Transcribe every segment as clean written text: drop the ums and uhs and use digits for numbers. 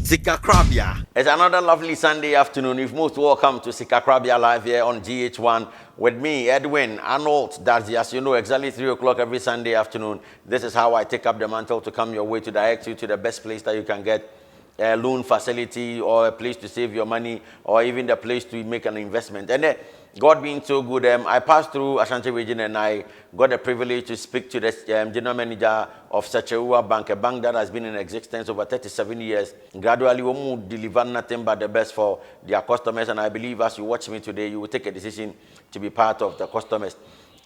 Sikakrabia. It's another lovely Sunday afternoon. You're most welcome to Sikakrabia Live here on GH1 with me, Edwin Arnold. That's, as you know, exactly 3 o'clock every Sunday afternoon. This is how I take up the mantle to come your way to direct you to the best place that you can get a loan facility or a place to save your money or even the place to make an investment. And God being so good, I passed through Ashanti region and I got the privilege to speak to the general manager of Sachewa Bank, a bank that has been in existence over 37 years. Gradually, we will deliver nothing but the best for their customers. And I believe as you watch me today, you will take a decision to be part of the customers.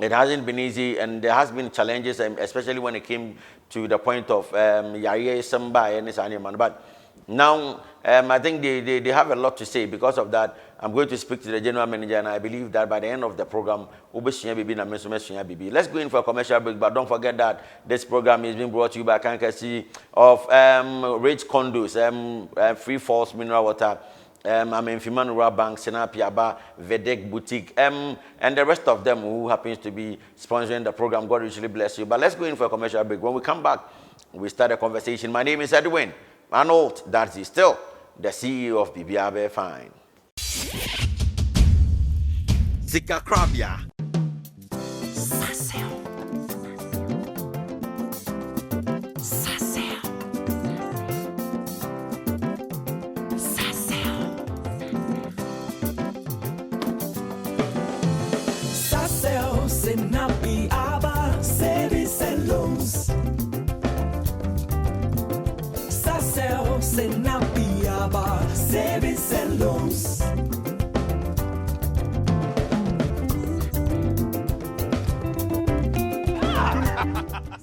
It hasn't been easy, and there has been challenges, especially when it came to the point of Yaya Samba and this animal. But now, I think they have a lot to say. Because of that, I'm going to speak to the general manager, and I believe that by the end of the program, let's go in for a commercial break. But don't forget that this program is being brought to you by Kankasi of Rage Condos, Free Falls Mineral Water, I'm in Fimanura Bank, Senapiaba, Vedek Boutique, and the rest of them who happens to be sponsoring the program. God usually bless you. But let's go in for a commercial break. When we come back, we start a conversation. My name is Edwin Arnold. That's still the CEO of BBRB Fine. Sikakrabia.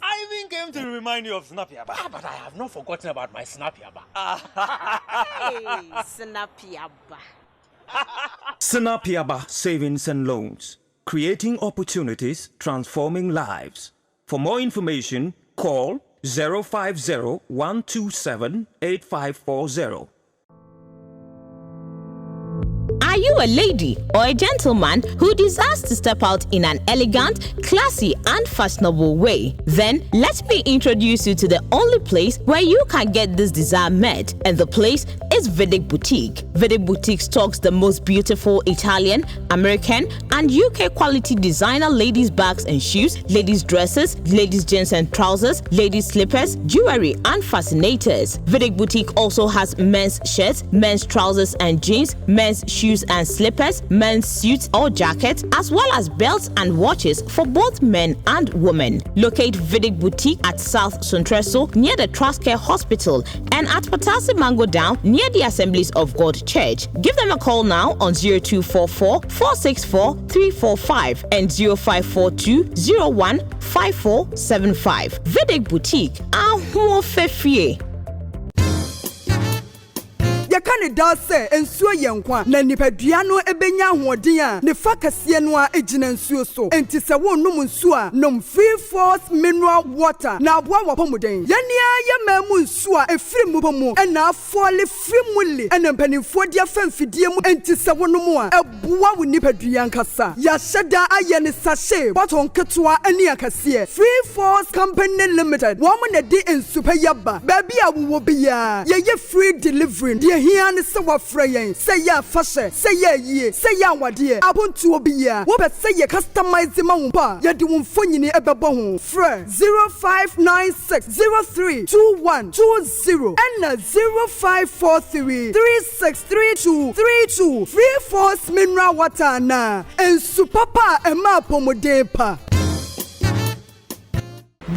I even came to remind you of Snapiaba, but I have not forgotten about my Snapiaba. Hey, Snapiaba. Snapiaba Savings and Loans. Creating opportunities, transforming lives. For more information, call 050-127-8540. Are you a lady or a gentleman who desires to step out in an elegant, classy, and fashionable way? Then let me introduce you to the only place where you can get this desire met, and the place is Vedek Boutique. Vedek Boutique stocks the most beautiful Italian, American, and UK quality designer ladies' bags and shoes, ladies' dresses, ladies' jeans and trousers, ladies' slippers, jewelry, and fascinators. Vedek Boutique also has men's shirts, men's trousers and jeans, men's shoes and slippers, men's suits or jackets, as well as belts and watches for both men and women. Locate Vedek Boutique at South Sontreso near the Traskare Hospital and at Patasi Mango Down near the Assemblies of God Church. Give them a call now on 0244 464 345 and 0542 015475. Vedek Boutique. Ahuo Fefie. Yakane da se ensuo yenkwa na nipadua no ebenya hoden a ne fakase no a ejina nsuo so enti se wonnum nsuo a nom Free Falls Mineral Water na aboa wapomuden yenia yemamu nsuo a efiri mu bomu na afole frimuli na mpanimfo dia famfidie mu enti se wonnum a eboa wo nipadua nkasa ya hyeda aye ne sachet boton ketwa ani akase Free Falls Company Limited wo mo na di ensupa yaba baabi a wo bia ye free delivery here and so afraid. Say ya fashion, say ya ye, say ya wadie. Abuntu obiya. What say ya customize the mumpa. Ya do funny ebabon. Fre 0596 032120 and 0543 363232 Free Falls Mineral Water na and supapa ema pomodepa.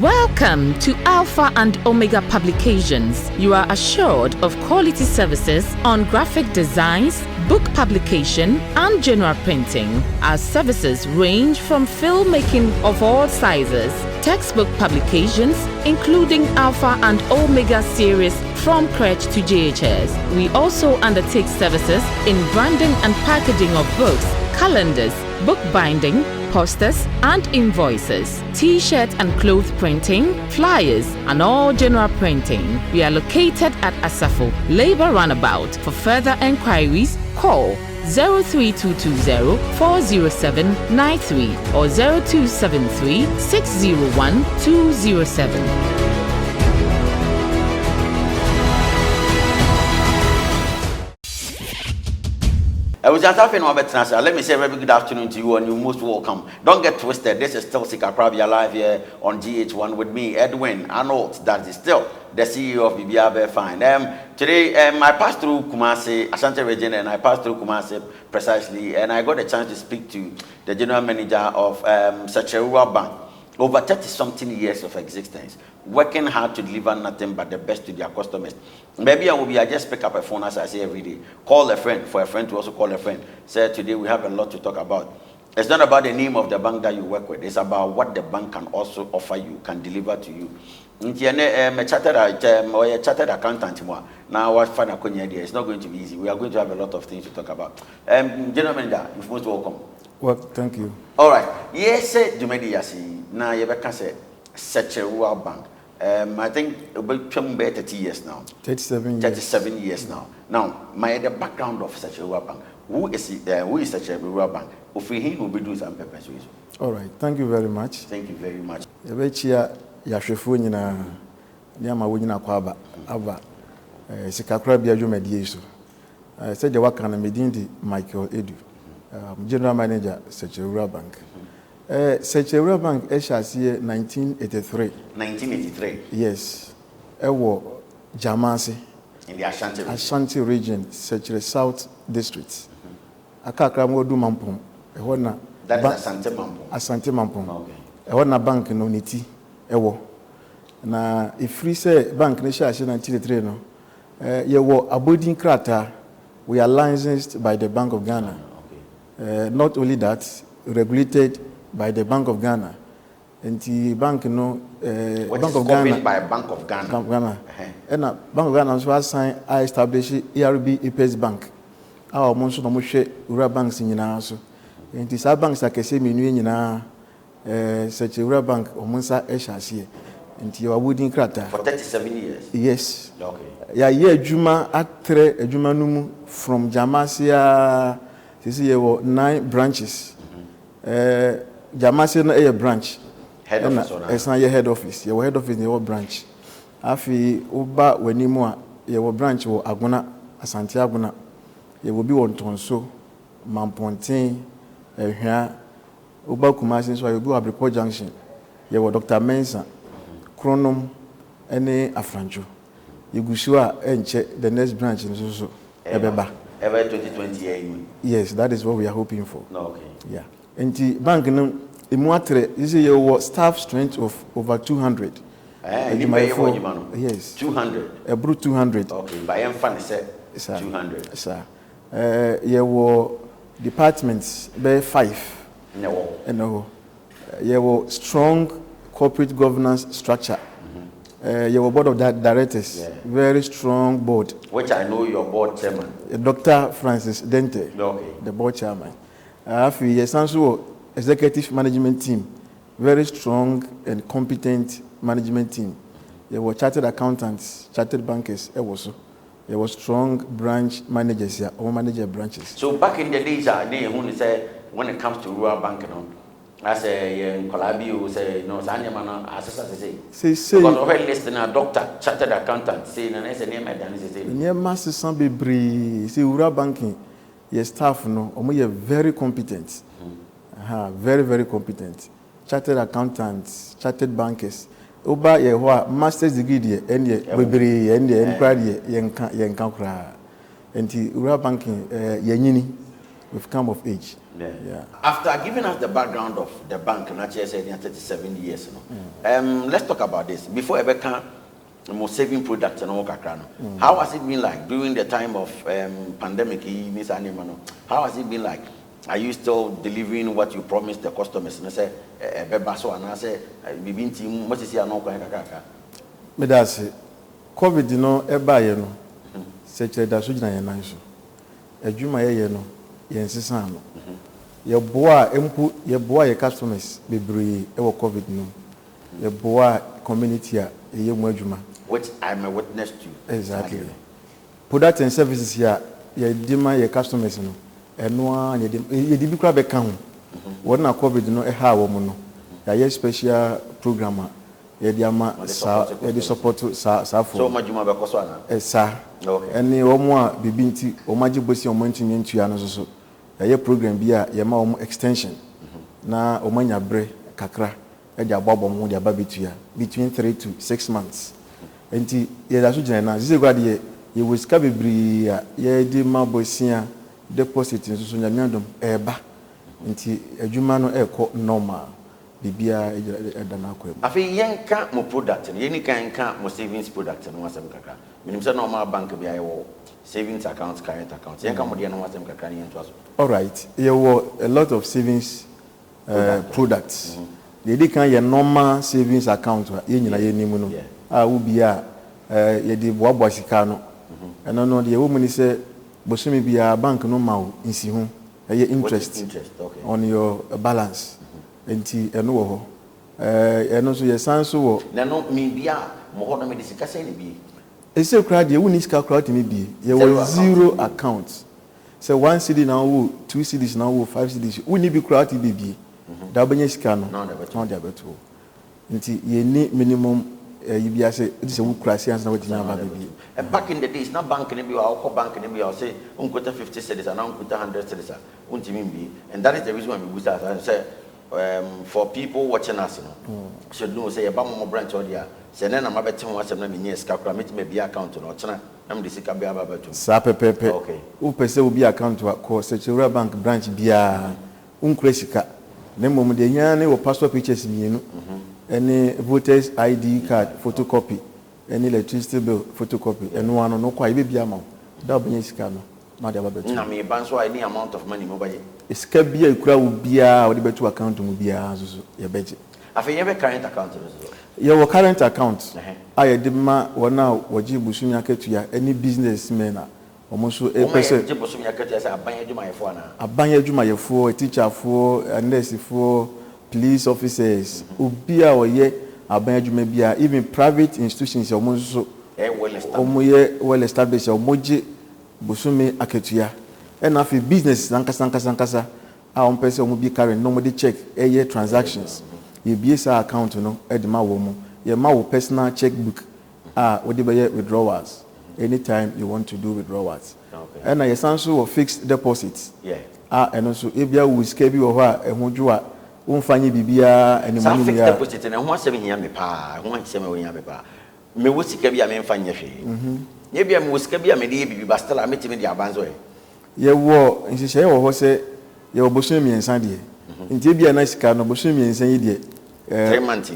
Welcome to Alpha and Omega Publications. You are assured of quality services on graphic designs, book publication, and general printing. Our services range from filmmaking of all sizes, textbook publications, including Alpha and Omega series from crèche to JHS. We also undertake services in branding and packaging of books, calendars, book binding, posters and invoices, t-shirt and cloth printing, flyers and all general printing. We are located at Asafo, Labour Runabout. For further enquiries, call 03220 40793 or 0273 601 207. Let me say a very good afternoon to you and you're most welcome. Don't get twisted. This is still Sika Krabia live here on GH1 with me, Edwin Arnold. That is still the CEO of BBR Fine. Today, I passed through Kumasi, Ashanti region, and I passed through Kumasi precisely, and I got a chance to speak to the general manager of Secheruwa Bank. Over 30-something years of existence, working hard to deliver nothing but the best to their customers. Maybe I just pick up a phone as I say every day. Call a friend for a friend to also call a friend. Say today we have a lot to talk about. It's not about the name of the bank that you work with. It's about what the bank can also offer you, can deliver to you. A chartered accountant. Now what fun it's not going to be easy. We are going to have a lot of things to talk about. General Manager, you're most welcome. Well, thank you. All right. Yes, Jumedi Yasi. Now you can say Secheruwa Bank. I think about 30 years now. 37 years. 37 years now. Now, the background of Secheruwa Bank. Who is Secheruwa Bank? Ofrihin will be doing some purpose. All right. Thank you very much. Thank you very much. Yashrefu nyina niama wonyina kwaba aba Sika Krabia dwumadi so. Said the work na medindi Michael Edu. General Manager Secheruwa Bank. Secheruwa Bank eshasiye 1983. 1983. Yes. Ewo Jamasi. In the Ashanti region. Ashanti region, Sechere South District. Akakra modu Mampom. That is Asante Mampom. Asante Mampom. Okay. Na bank no niti ewo. Na ifri say bank ne share 1983 no. Yewo abodin krata. We are licensed by the Bank of Ghana. Not only that, regulated by the Bank of Ghana. And the bank, Bank of Ghana. By Bank of Ghana. Bank of Ghana. And Bank of Ghana also signed. I established ERB EPS Bank. Our monso no mushe ura banks in Yinaso. And these are banks that say minu Yina, such a ura bank or Monsa Eshasi. And you are wooden crater. For 37 years. Yes. Okay. Yeah, Juma atre Juma numu from Jamasia. This is 9 branches. Jamasia na branch. Head office or not? It's not your head office. Your head office is your branch. Afi uba wenimwa your branch wo Aguna Asante Aguna. You will be on Tonso, Mampontin, here. Uba Kumasi so you will be Abripo Junction. You will Dr. Mensa, Chronom, any Afranjo. You go sure and check the next branch in Susu. Ever 2020. Yes, that is what we are hoping for. No, okay. Yeah. And the bank no imuatre this is your staff strength of over 200. Yes. 200. A brute 200. Okay. By M say 200. Sir. Your departments be 5. No. Your strong corporate governance structure. Your board of directors, very strong board. Which I know your board chairman. Dr. Francis Dente, the board chairman. Yes, also executive management team, very strong and competent management team. There were chartered accountants, chartered bankers, also. There were strong branch managers here, or manager branches. So back in the days, when it comes to rural banking, I say, Colabio say, no, Sanyamana, as I say, because already listening a doctor, chartered accountant, saying, and I say, name and say, near Master Sambi Bree, see, rural banking, your staff, no, or you very competent, very, very competent, chartered accountants, chartered bankers. Oba ye master's degree and ye Bibri and ye inquiry yenkankra. And the rural banking, yenyini, we've come of age. Yeah. After giving us the background of the bank, and actually said 37 years, let's talk about this. Before Ebeka, more saving products and all that. How has it been like during the time of pandemic? How has it been like? Are you still delivering what you promised the customers? And I say, Bebaso, and I say, Bibin team, what is your no? Medasi, COVID, no, such a dasujna yananso. A Juma yeno, yensisano. Your boy, your boy, customers, be ever COVID no. Your boy community, a young which I'm a witness to. Exactly. Product and services here, your demand your customers no. And one, you did grab a count. What now COVID no a how woman no. A special programmer. The support to so much you sir. Okay. And the Omwa Bibinti, Omaji Bosi, or Montin into Yanazo. ɛyɛ program bi a yɛma wɔn extension na wɔn anya brɛ kakra ɛde abɔbɔ wɔn de aba betua between 3 to 6 months nti yɛda so gyina na sisi kura deɛ yɛwɔ sika bebree a yɛde ma bɔsia deposit nso so nyamiadom ɛɛba nti adwuma no ɛkɔ normal bibia ɛda na akɔ mu afei yɛnka mo product no yɛni kan ka mo savings product no wasɛm kakra menim sɛ normal bank bi ayɛwɔ savings account current account yɛnka mo deɛ no wasɛm kakra ne yɛntoa so all right yɛwɔ a lot of savings products yɛdi kan yɛ normal savings account a yɛnyina yɛnim no a wo bia yɛde boaboa sika no ɛno no deɛ wɔ mu ni sɛ bosome bia bank no ma wo nsi ho ɛyɛ interest on your balance enti ɛno wɔ hɔ ɛno so yɛ san so wɔ na no me bia mo hɔ no me de sika sɛ ne bi ɛsɛ kura deɛ wo ni sika kura timi bi yɛwɔ zero account sɛ 1 cedi na wo 2 cedis na wo 5 cedis wo ni bi kura ti bi da obenya sika no na de abeto nti yɛni minimum yibia sɛ ɛde sɛ wo kura science na wɔtimi aba bi back in the days na bank ne bi wa ko bank ne bi wa say unkuta 50 cedis na unkuta 100 cedis untimi bi and that is the reason why we boost us say for people watching us should know say ba mo branch or dia say na ma beti ho asem na me nye sika kura me bi account no chena na me de sika bi aba ba to sa pepepe wo pese wo bi account wa ko Security Bank branch bia unkura sika na mmom de nya ne wo passport pictures mienu any voters ID card photocopy any electricity bill photocopy eno ano no kwa ibe bia ma da obenya sika no na de ababetu na me ban so any amount of money mo baye sika bia ikura wo bia wo de betu account mo bia so ye beje afi ye be current account so ye wo current account aye de ma wona woji busumi akatua any businessmen a omo so e pese je busumi akatua say aban adwumayefo ana aban adwumayefo teacherfo nursefo police officers obia oye aban adwuma bia even private institutions omo so well established omo je busumi akatua and afi business sankasa a on pese omo bi carry no mo de check transactions ye bia sa account no e de ma wo mo ye ma wo personal checkbook we de be withdrawals anytime you want to do withdrawals and na yesanso of fixed deposits and also e bia wo sika bi wo ho a ehudwo a wonfanye bibia animu fixed deposit na ho asem hia me pa ho asem wo hia me pa me wo sika bi a me mfanye hwe ye bia me wo sika bi a me de bibi ba stella metimi de abanzo ye wo nhihye wo ho se ye wo bosun miensa de nti bia na sika no bosun miensa yi de 3 months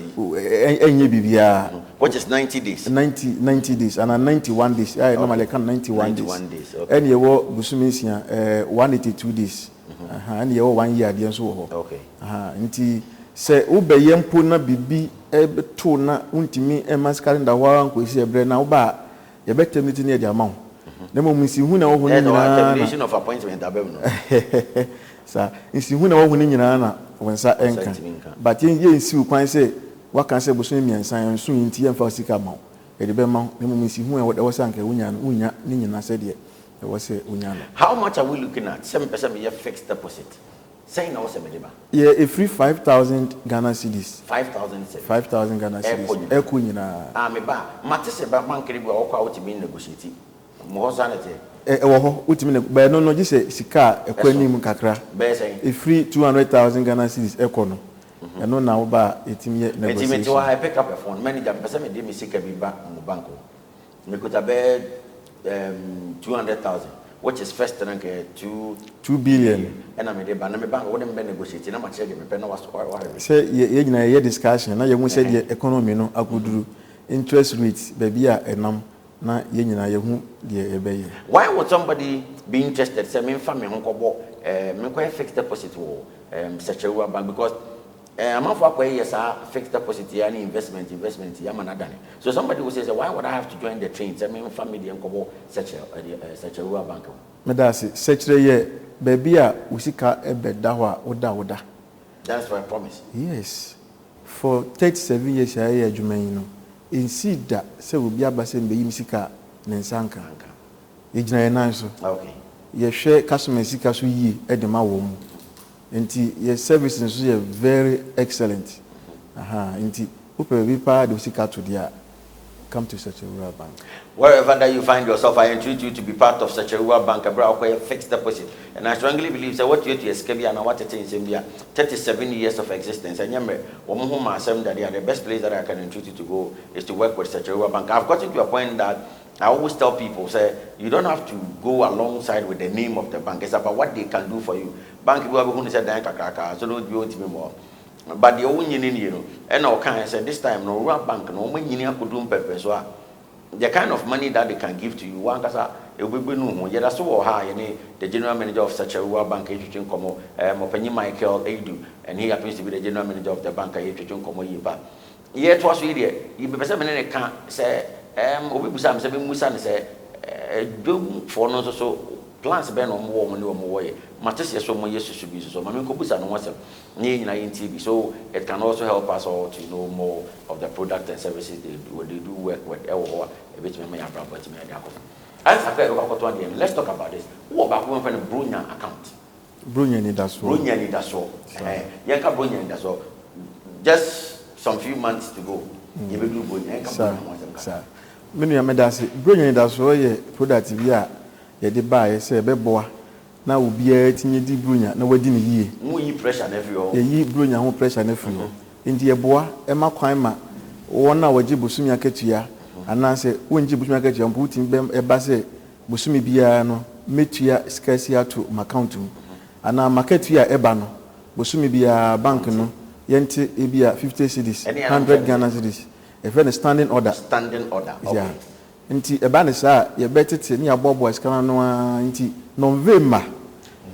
enye bibia which is 90 days 90 days and 91 days normally can 91 days and ye wo bosun miensa 182 days and ye wo 1 year de nso wo ho nti se ubeye mpo na bibi ebeto na untimi emaskari wa nko isi ebre na uba ye betem niti ne de amawo na mo nsi hu na wo hu ni nyina termination of appointment abem no sa nsi hu na wo hu ni nyina na wonsa enka but ye nsi ukwan se waka se boso miensan nso nti ye mfa sika mawo e de be ma na mo nsi hu e wo sanka unya ni nyina se de e wo se unya no. How much are we looking at? 7% ye fixed deposit. Say na wo se medeba. Yeah, a free 5,000 Ghana cedis. 5,000 Ghana cedis. Eko nyina. Me ba, mate se ba bank bi wo kwa utimi negotiate. Mo ho sanete. Wo ho utimi ne ba no gise sika eko anim kakra. Be say. A free 200,000 Ghana cedis eko no. Eno na wo ba etimi ye negotiation. Etimi to I pick up a phone manager person me de me sika bi ba mo banko. Me kuta be 200,000. Which is first rank 2 billion. And I made a banana bank, wouldn't be negotiating. I'm check me pen was say ye discussion. Now you say the economy no akudu interest rates baby enam na ye nyina ye hu de ebe. Why would somebody be interested? Say me family hon kobo me kwa fixed deposit wo Security Bank because I'm not for yes fixed deposit and investment I'm not done. So somebody will say why would I have to join the train? Say me family and kobo Security Bank. Medasi Security ye baby a usika ebeda ho a oda. That's for a promise. Yes. For 37 years I hear adwuma yi no. Insi da se obi abase mbe yim sika nensanka. Ye gina ye nan so. Okay. Ye hwe customer sika so yi e de ma wo mu. Nti your service is very excellent. Nti upe bi pa de sika to dia come to such a rural bank. Wherever that you find yourself, I entreat you to be part of such a rural bank, a fixed deposit. And I strongly believe that what you have to escape and what it is in 37 years of existence. And remember, that the best place that I can entreat you to go is to work with such a rural bank. I've gotten to a point that I always tell people, say, you don't have to go alongside with the name of the bank. It's about what they can do for you. Bank people are going to say, so don't you me more. But the only and all kind said this time no rural bank no money could do purpose. The kind of money that they can give to you, one casa, it will be no yet. That's so high. The general manager of such a rural bank, Mopeni Michael Edu, and he happens to be the general manager of the bank. Yet was really, you be can't say, Obibusam Musan say, do for no so plans ben on more money or more. Matters yes, so more yes should be so. Mammy Kobusan was a in TV, so it can also help us all to know more of the product and services they do work with or a bit may have brought to me. Let's talk about this. What about one from the Brunya account? Brunya need us. Brunya need us all. Yanka Brunya need us all. Just some few months to go. You will do Brunya. Sir, many of Medasi, Brunya need us all ye product via ye buy, say, Beboa. Na obi a tinye di brunya na wadi ne yie mu yi pressure na everywhere yi brunya ho pressure na everywhere ndi eboa e ma kwan ma wona waje bosumi akatua ana se wonji bosumi akatua mpo tin bem e ba se bosumi bia no metua scarce ato account mu ana marketua e ba no bosumi bia bank no yente e bia 50 cedis 100 Ghana cedis e fe standing order okay yeah nti e ba ne sa ye betete ni abobo skana no nti November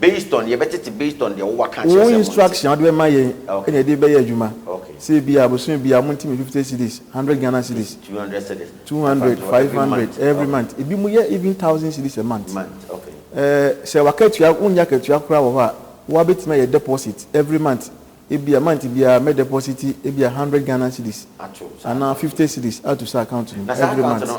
based on you better based on the work instruction ade ma ye ene de be ye adwuma say bia bosun bia monti 50 cedis 100 Ghana cedis 200 cedis 200 500 every month e bi mu ye even 1000 cedis a month okay say wakatua unya katua kura wo ha wo betima ye deposit every month e bia month bia me deposit e bia 100 Ghana cedis and 50 cedis out to account every month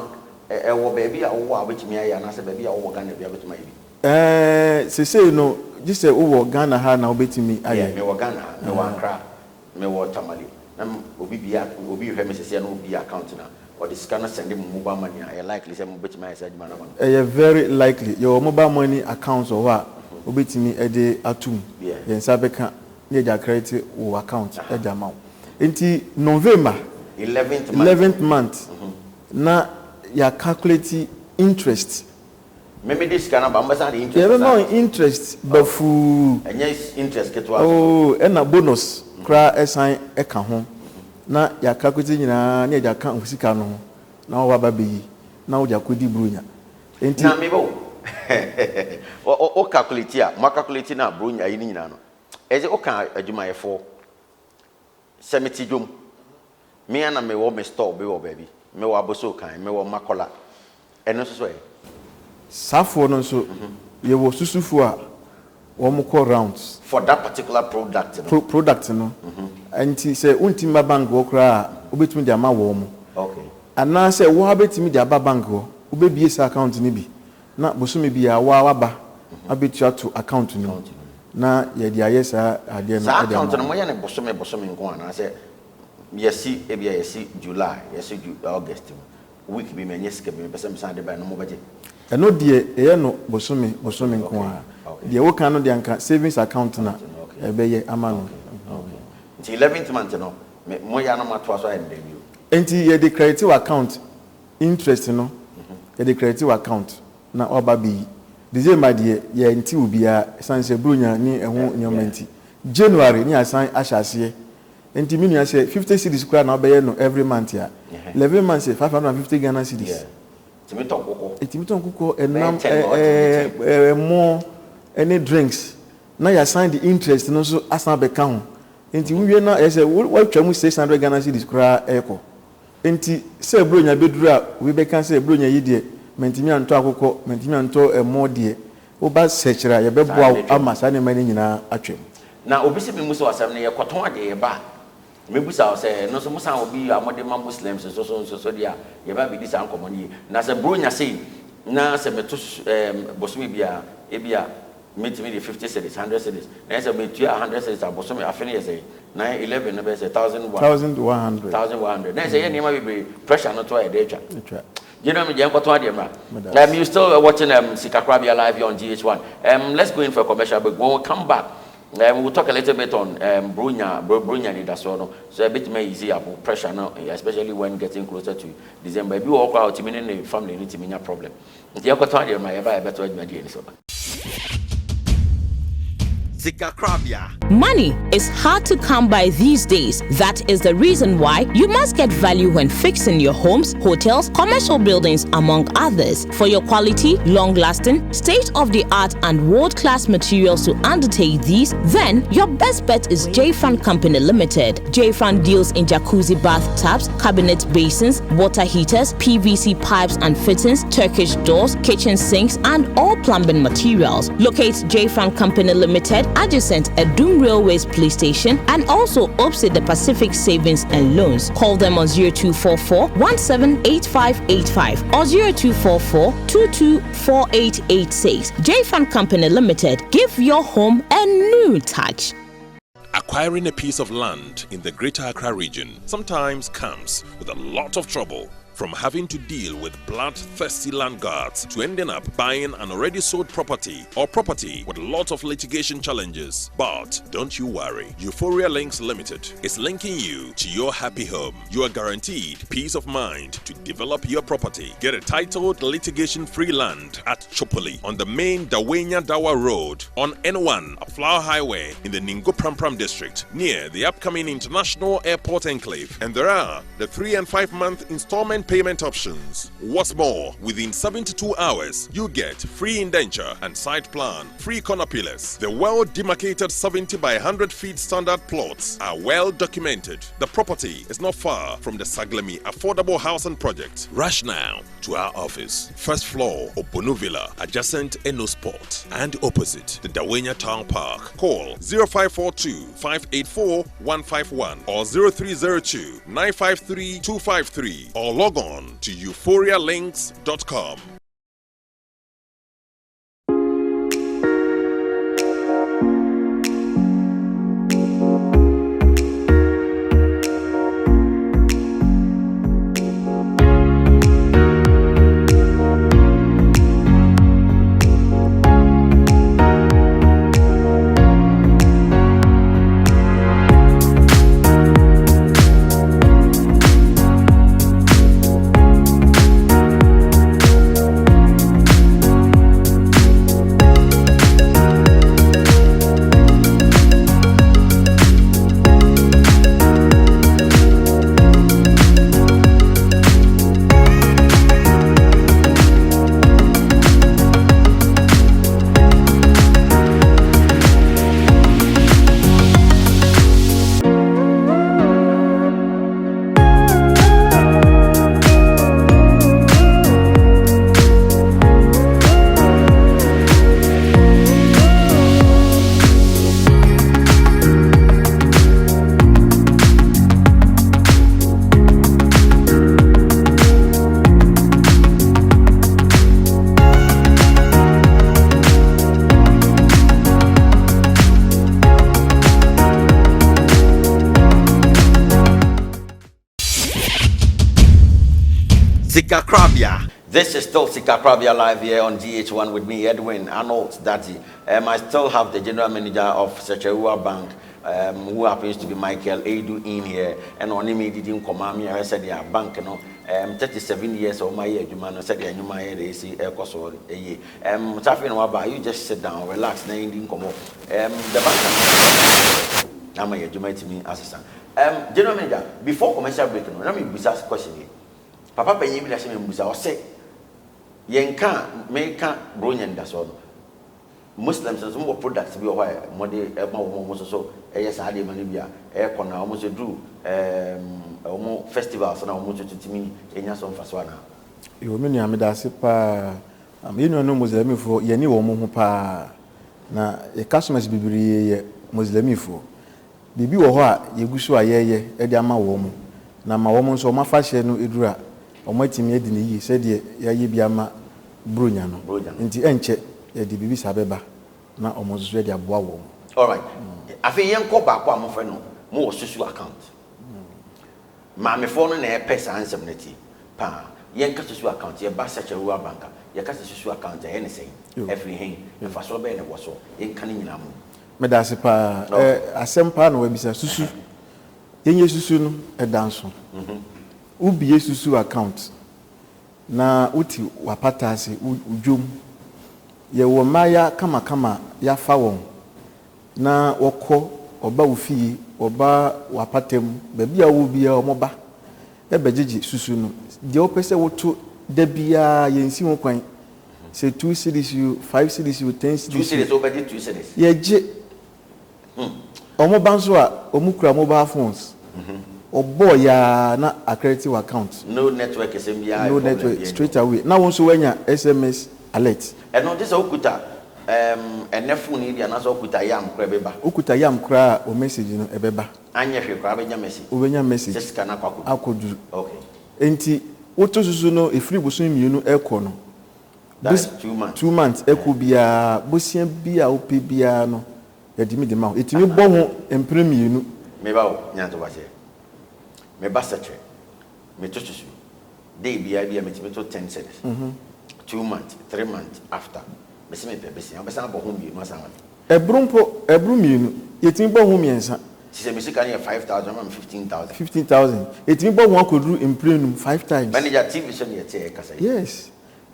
wo baby a wo abetimi ayi na say baby a wo Ghana bia betimi ayi say no just say wo Ghana ha na obetimi ayi me wo Ghana me wo Accra me wo Tamale na obi hwe me say no obi account na or the scanner send him mobile money I likely say mo betimi ayi say adwuma na no very likely your mobile money accounts or what obetimi e de atum yen sabeka ne ja credit wo account e ja ma enti November 11th month na ya calculate interest. Maybe this kind of interest. Yeah, no interest, but fu. And yes, interest get what? Oh, and a bonus. Cry assign a can na ya calculate na near the account with Sicano. Now, what baby? Now, ya could be Brunya. Ain't now, me o calculate here, my calculate na Brunya in Nano. As it okay, a Jumaya 4 cemetery. Me and I may want me store, baby. Me wa boso kan me wa makola eno so so safo no so ye wo susufu a wo mo call rounds for that particular product product no anti say untima bank wo kra obetimi dia ma wo mo okay ana say wo abetimi dia ba bank wo obebie sa account ni bi na boso me bia wa ba abetua to account no na ye dia yesa ade no account no mo ye ne boso me nko ana say yesi ebia yesi July yesi August week bi me nyesika bi pese me sande ba no mo baje eno de e no bosome nko a de wo kan no de anka savings account na ebe ye ama no nti 11th month no mo ya no mato aso ende bi enti ye de credit account interest no ye de credit account na oba bi December de ye nti obia sanse brunya ni eho nyomenti January ni asan ahyase enti minu say 50 cedis kura na obeye no every month ya 11 months 550 Ghana cedis Timiton koko enam more any drinks na ya sign the interest no so asan be kan ho enti we na say what twa mu 600 Ghana cedis kura eko enti say bronya bedura we be kan say bronya yi de mentimi anto akoko mentimi anto more de wo ba sechira ye be boa ama sa ne mani nyina atwem na obi se me muso asam ne ye koton ade ye ba mebusa say no so musa obi amode ma Muslims so dia ye ba bi disa ankomoni na se bronya sei na se meto bosumi bia e bia meet me the 50 cities, 100 cities. Then say me 100 cities. I bosom me. I finish say 911. Never say 1,100. 1,100. Then say any may be pressure not to a day. You know me, you still watching Sika Krabia live here on GH1. Let's go in for a commercial break. When we come back, we'll talk a little bit on Brunya Nidasono. So a bit more easy about pressure now, especially when getting closer to December. If you walk out, the family need to mean a problem. You have got to my ever better than so. Sika Krabia. Money is hard to come by these days. That is the reason why you must get value when fixing your homes, hotels, commercial buildings, among others. For your quality, long-lasting, state-of-the-art and world-class materials to undertake these, then your best bet is J-Fan Company Limited. J-Fan deals in jacuzzi bathtubs, cabinet basins, water heaters, PVC pipes and fittings, Turkish doors, kitchen sinks, and all plumbing materials. Locate J-Fan Company Limited adjacent Edum Railways Police Station and also opposite the Pacific Savings and Loans. Call them on 0244 178585 or 0244 224886. J-Fan Company Limited. Give your home a new touch. Acquiring a piece of land in the Greater Accra region sometimes comes with a lot of trouble. From having to deal with bloodthirsty land guards to ending up buying an already sold property or property with lots of litigation challenges. But don't you worry, Euphoria Links Limited is linking you to your happy home. You are guaranteed peace of mind to develop your property. Get a titled litigation-free land at Chopoli on the main Dawenya Dawa Road on N1 Flower Highway in the Ningo Prampram district near the upcoming International Airport Enclave. And there are the 3 and 5 month installment payment options. What's more, within 72 hours, you get free indenture and site plan, free corner pillars. The well demarcated 70 by 100 feet standard plots are well documented. The property is not far from the Saglemi Affordable Housing Project. Rush now to our office, first floor, Obonu Villa, adjacent Eno Sport, and opposite the Dawenya Town Park. Call 0542 584 151 or 0302 953 253 or log on to euphorialinks.com. Sika Krabia. This is still Sika Krabia live here on GH1 with me, Edwin Arnold Daddy. I still have the general manager of Secheua Bank, who happens to be Michael Edu in here, and on him didn't come out. I said, "Yeah, bank, you know, 37 years of my year, you man, said, yeah, you my they see Ecosor, a year. You just sit down, relax, na didn't come up. The bank, I'm a you assistant. General manager, before commercial break, let me be asked a question here. Papa penye bi lase me mbuza o se yenka meka bronyan da so Muslims so mo products bi o hwa mo de ma wo so yes ade mani bia e kona o mo se do o festivals na o mo tutimi enya so mfaso na yo me nua me da se pa me nua no muslimifo ye ni wo mo ho pa na e customers bibiri ye muslimifo bibi wo ho a yegusu ayeye e de ama wo mo na ma wo mo so ma fa hye no edura o matimi edi ne yi se de ya ye bia ma bronya no nti enche e de bibi sabeba na omo so de aboa wo. All right. Afi yen ko ba ko amofre no mo susu account. Ma me phone na e pesa ansem nati. Pa yen ka susu account ye ba search ruwa banka. Ye ka susu account e ne say. Every hin. E fa so be ne wo so. Yen kan nyina mo. Me da se pa asem pa na we bisa susu. Yen ye susu no e danso. Ubi ye susu account. Na uti wapata ase udwom. Ye wo maya kama ya fa won. Na wokọ oba ofie oba wapatem baabi a wo bia omoba e begigi susu no de opese woto da bia yensi ho kwan se 2 cities you 5 cities you 10 cities 2 cities obedi 2 cities ye je omoba nso a omukura mobile phones obo ya na accredited account no network SMBI no network straight away na won so wanya SMS alert and no this okuta enefu ni dia na so okuta yam kra beba okuta yam kra o message no ebeba anya hwe kra benya message obenya message just kana kwakodu akodu okay enti woto susu no efiri bosun mienu ekọ no that's 2 months eko bia bosia bia ope bia no yadimi de ma etimi bo ho empre mienu me ba o nyanto ba che me ba seche me to susu dey bia me to 10 cents 2 months 3 months after me se me pe se am bo ho mienu asan ebru mienu yetimi bo ho miensa si me sika near 5,000 and 15,000 etimi bo ho akodu empre num 5 times manager TV so near te kasa yes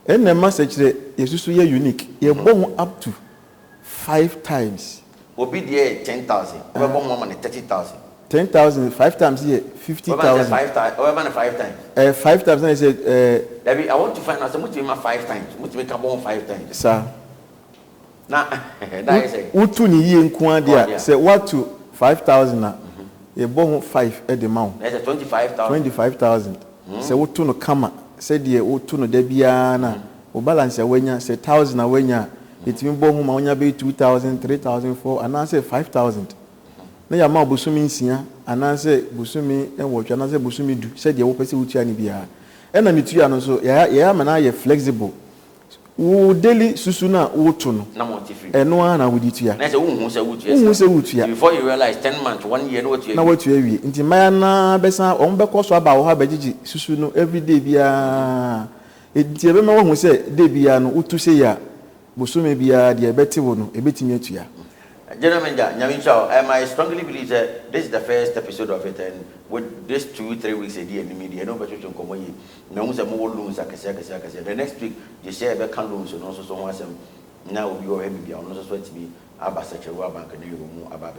and the message yesusu ye unique ye bo ho up to 5 times obi dey 10,000 we bo ho money 30,000 10,000 5 times here 50,000 5 times or even 5 times 5 times I said Debbie, I want to find out so much 5 times much makeabo 5 times sir na that is it utu ni ye nko ade say what to 5,000 na ye bo ho 5 at the amount that's 25,000 say utu no kama say de utu no da bia na o balance ya wanya say 1,000 na wanya etimi bo ho ma wanya be 2,000 3,000 4 and I say 5,000 na ya ma busumi nsia and say busumi enwotwa na say busumi du say de wo pese wutua ni bia ena mitua no so ya ma na ye flexible wo daily susu na woto no na mo ti free eno na wo ditua na say wo se wutua before you realize 10 months 1 year na wotua wi nti maya na besa on be koso aba wo ha bagigi susu no everyday bia nti ebe ma wo hu say day bia no utu say ya busumi bia de ebeti wo no ebetimi atua General Manager Nyaminchao, I strongly believe that this is the first episode of it, and with this 2-3 weeks a day in the media, no better to come here. Now, more loans, the next week, you say about can loans and also someone now will be already beyond also sweat to be about such a bank and about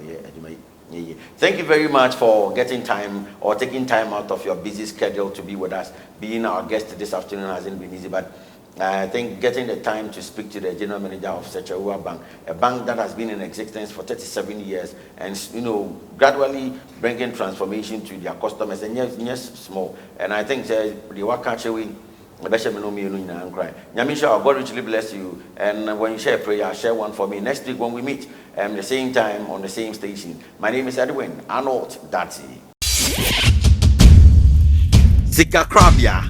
Thank you very much for getting time or taking time out of your busy schedule to be with us. Being our guest this afternoon hasn't been easy, but I think getting the time to speak to the general manager of Sechawua Bank, a bank that has been in existence for 37 years and, gradually bringing transformation to their customers, and yes, small. And I think the work actually, Nyamisha, God richly bless you. And when you share a prayer, share one for me. Next week when we meet, the same time on the same station. My name is Edwin Arnold Datsi. Sikakrabia.